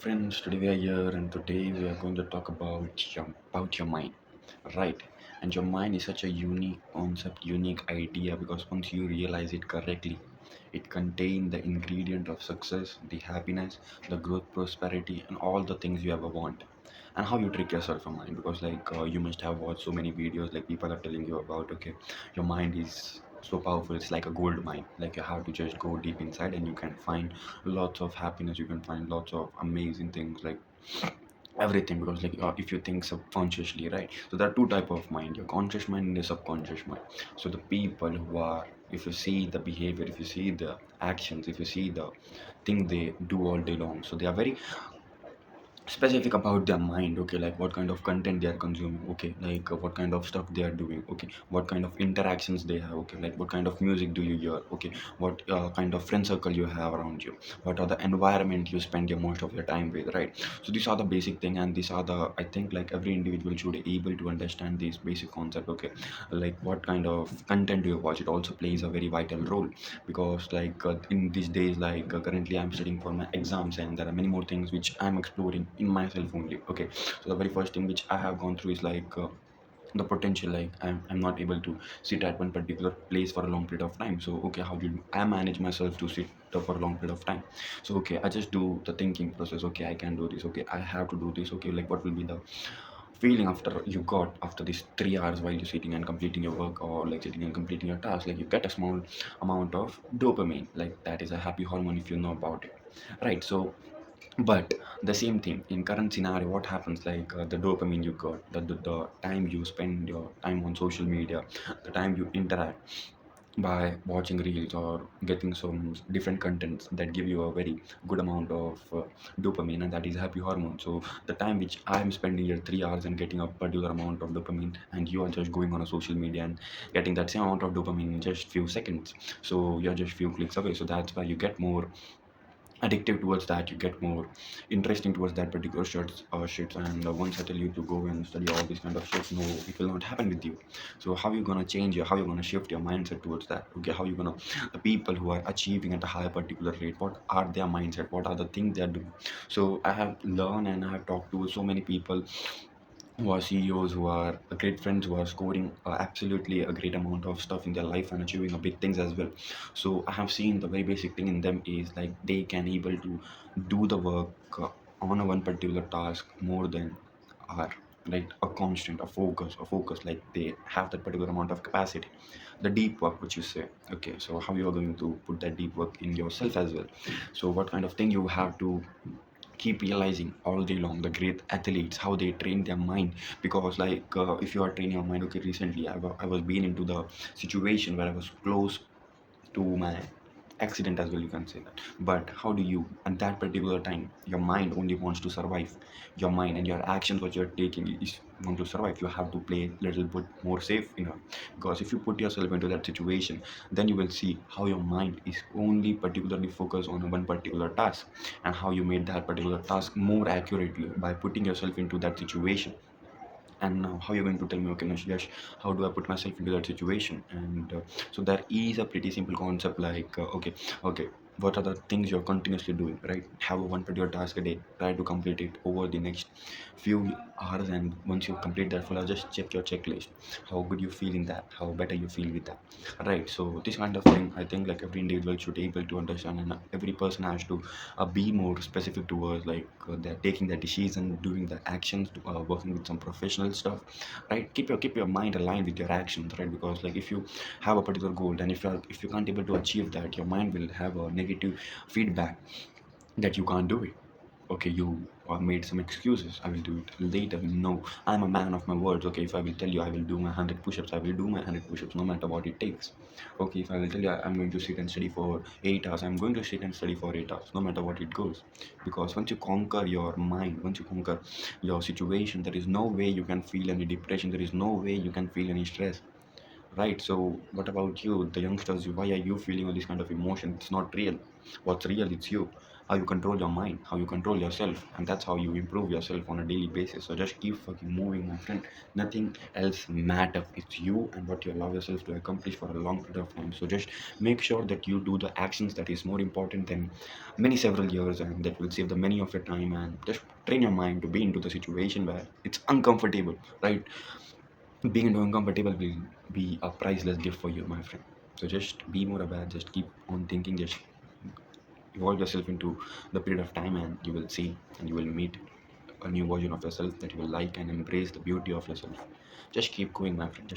friends, today we are here and today we are going to talk about your mind, right? And your mind is such a unique concept, unique idea because once you realize it correctly, it contains the ingredient of success, the happiness, the growth, prosperity, and all the things you ever want. And how you trick yourself a mind because you must have watched so many videos like people are telling you about okay, your mind is so powerful, it's like a gold mine, like you have to just go deep inside and you can find lots of happiness, you can find lots of amazing things like everything because if you think subconsciously, right? So there are two type of mind, your conscious mind and the subconscious mind. So the people who are, if you see the behavior, if you see the actions, if you see the thing they do all day long, so they are very specific about their mind, okay, like what kind of content they are consuming, okay, what kind of stuff they are doing, okay, what kind of interactions they have, okay, like what kind of music do you hear, okay, what kind of friend circle you have around you, what are the environment you spend your most of your time with, right? So these are the basic thing, and these are the, I think, like every individual should able to understand this basic concept, okay, like what kind of content do you watch, it also plays a very vital role because in these days, currently I'm studying for my exams and there are many more things which I'm exploring in myself only, okay. So the very first thing which I have gone through is the potential, like I'm not able to sit at one particular place for a long period of time. So okay, how do I manage myself to sit for a long period of time? So okay, I just do the thinking process, okay, I can do this, okay, I have to do this, okay, like what will be the feeling after you got after these 3 hours while you're sitting and completing your work or like sitting and completing your task, like you get a small amount of dopamine, like that is a happy hormone if you know about it, right? So but the same thing in current scenario, what happens, the dopamine you got, the time you spend your time on social media, the time you interact by watching reels or getting some different contents that give you a very good amount of dopamine, and that is happy hormone. So the time which I'm spending here 3 hours and getting a particular amount of dopamine, and you are just going on a social media and getting that same amount of dopamine in just few seconds, so you're just few clicks away. So that's why you get more addictive towards that, you get more interesting towards that particular shits, and once I tell you to go and study all these kind of shit, no, it will not happen with you. So how you gonna change your, how you gonna shift your mindset towards that, okay, how you gonna, the people who are achieving at a higher particular rate, what are their mindset, what are the things they are doing? So I have learned and I have talked to so many people who are CEOs, who are great friends, who are scoring absolutely a great amount of stuff in their life and achieving a big things as well. So I have seen the very basic thing in them is like they can able to do the work on a one particular task more than are, right, a constant, a focus, like they have that particular amount of capacity, the deep work which you say, okay. So how you are going to put that deep work in yourself as well? So what kind of thing you have to keep realizing all day long, the great athletes, how they train their mind, because if you are training your mind, okay, recently I was being into the situation where I was close to my accident as well, you can say that. But how do you, at that particular time, your mind only wants to survive, your mind and your actions what you're taking is want to survive. You have to play a little bit more safe, because if you put yourself into that situation, then you will see how your mind is only particularly focused on one particular task, and how you made that particular task more accurately by putting yourself into that situation. And now how you're going to tell me, okay, Yash, how do I put myself into that situation? And so there is a pretty simple concept, okay, what are the things you're continuously doing, right? Have one particular task a day, try to complete it over the next few hours, and once you complete that full, just check your checklist, how good you feel in that, how better you feel with that, right? So this kind of thing, I think, like every individual should able to understand, and every person has to be more specific towards they're taking the decision, doing the actions, working with some professional stuff, right? Keep your mind aligned with your actions, right? Because like if you have a particular goal, then if you can't able to achieve that, your mind will have a negative feedback that you can't do it. Okay, you made some excuses, I will do it later. No, I'm a man of my words. Okay, if I will tell you I will do my 100 push-ups, I will do my 100 push-ups no matter what it takes. Okay, if I will tell you I'm going to sit and study for 8 hours, I'm going to sit and study for 8 hours no matter what it goes. Because once you conquer your mind, once you conquer your situation, there is no way you can feel any depression, there is no way you can feel any stress, right? So what about you, the youngsters? Why are you feeling all this kind of emotion? It's not real. What's real, it's you. how you control your mind, how you control yourself, and that's how you improve yourself on a daily basis. So just keep fucking moving, my friend. Nothing else matters. It's you and what you allow yourself to accomplish for a long period of time. So just make sure that you do the actions that is more important than many several years, and that will save the many of your time. And just train your mind to be into the situation where it's uncomfortable, right? Being into uncomfortable will be a priceless gift for you, my friend. So just be more aware, just keep on thinking, just evolve yourself into the period of time, and you will see and you will meet a new version of yourself that you will like and embrace the beauty of yourself. Just keep going, my friend. Just